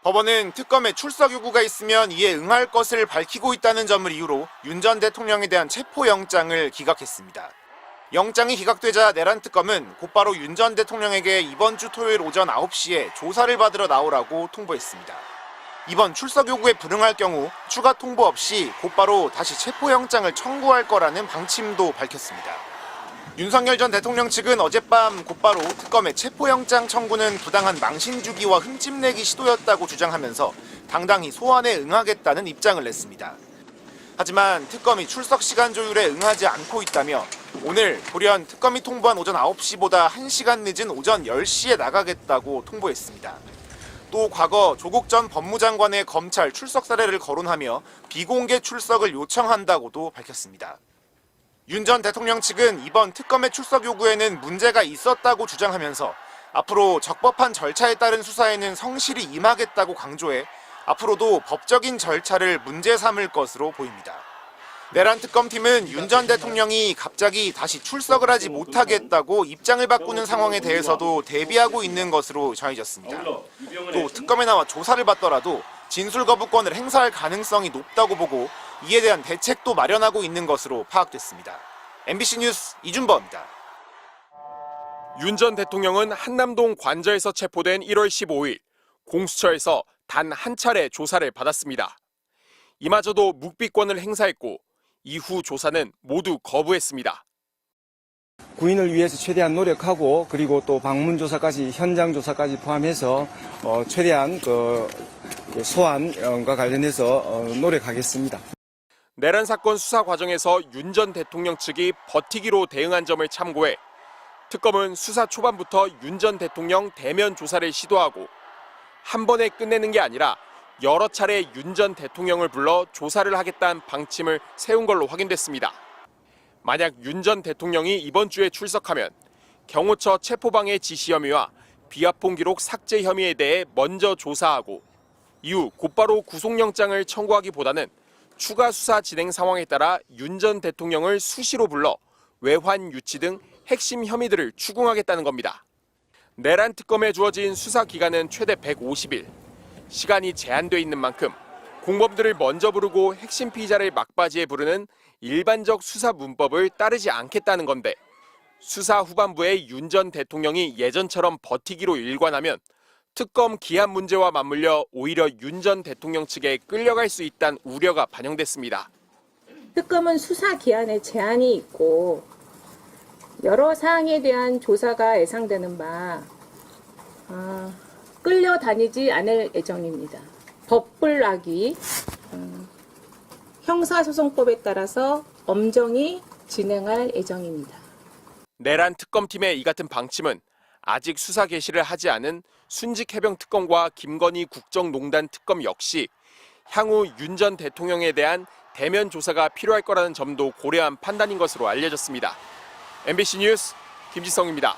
법원은 특검에 출석 요구가 있으면 이에 응할 것을 밝히고 있다는 점을 이유로 윤 전 대통령에 대한 체포영장을 기각했습니다. 영장이 기각되자 내란 특검은 곧바로 윤 전 대통령에게 이번 주 토요일 오전 9시에 조사를 받으러 나오라고 통보했습니다. 이번 출석 요구에 불응할 경우 추가 통보 없이 곧바로 다시 체포영장을 청구할 거라는 방침도 밝혔습니다. 윤석열 전 대통령 측은 어젯밤 곧바로 특검의 체포영장 청구는 부당한 망신주기와 흠집내기 시도였다고 주장하면서 당당히 소환에 응하겠다는 입장을 냈습니다. 하지만 특검이 출석 시간 조율에 응하지 않고 있다며 오늘 돌연 특검이 통보한 오전 9시보다 1시간 늦은 오전 10시에 나가겠다고 통보했습니다. 또 과거 조국 전 법무장관의 검찰 출석 사례를 거론하며 비공개 출석을 요청한다고도 밝혔습니다. 윤 전 대통령 측은 이번 특검의 출석 요구에는 문제가 있었다고 주장하면서 앞으로 적법한 절차에 따른 수사에는 성실히 임하겠다고 강조해 앞으로도 법적인 절차를 문제 삼을 것으로 보입니다. 내란 특검팀은 윤 전 대통령이 갑자기 다시 출석을 하지 못하겠다고 입장을 바꾸는 상황에 대해서도 대비하고 있는 것으로 전해졌습니다. 또 특검에 나와 조사를 받더라도 진술 거부권을 행사할 가능성이 높다고 보고 이에 대한 대책도 마련하고 있는 것으로 파악됐습니다. MBC 뉴스 이준범입니다. 윤 전 대통령은 한남동 관저에서 체포된 1월 15일 공수처에서 단 한 차례 조사를 받았습니다. 이마저도 묵비권을 행사했고 이후 조사는 모두 거부했습니다. 구인을 위해서 최대한 노력하고 그리고 또 방문 조사까지 현장 조사까지 포함해서 최대한 소환과 관련해서 노력하겠습니다. 내란 사건 수사 과정에서 윤 전 대통령 측이 버티기로 대응한 점을 참고해 특검은 수사 초반부터 윤 전 대통령 대면 조사를 시도하고 한 번에 끝내는 게 아니라 여러 차례 윤 전 대통령을 불러 조사를 하겠다는 방침을 세운 걸로 확인됐습니다. 만약 윤 전 대통령이 이번 주에 출석하면 경호처 체포방해 지시 혐의와 비합본 기록 삭제 혐의에 대해 먼저 조사하고 이후 곧바로 구속영장을 청구하기보다는 추가 수사 진행 상황에 따라 윤 전 대통령을 수시로 불러 외환 유치 등 핵심 혐의들을 추궁하겠다는 겁니다. 내란 특검에 주어진 수사 기간은 최대 150일. 시간이 제한돼 있는 만큼 공범들을 먼저 부르고 핵심 피의자를 막바지에 부르는 일반적 수사 문법을 따르지 않겠다는 건데 수사 후반부에 윤 전 대통령이 예전처럼 버티기로 일관하면 특검 기한 문제와 맞물려 오히려 윤 전 대통령 측에 끌려갈 수 있다는 우려가 반영됐습니다. 특검은 수사 기한에 제한이 있고 여러 사항에 대한 조사가 예상되는 바 끌려다니지 않을 예정입니다. 법불락이 형사소송법에 따라서 엄정히 진행할 예정입니다. 내란 특검팀의 이 같은 방침은 아직 수사 개시를 하지 않은 순직해병 특검과 김건희 국정농단 특검 역시 향후 윤 전 대통령에 대한 대면 조사가 필요할 거라는 점도 고려한 판단인 것으로 알려졌습니다. MBC 뉴스 김지성입니다.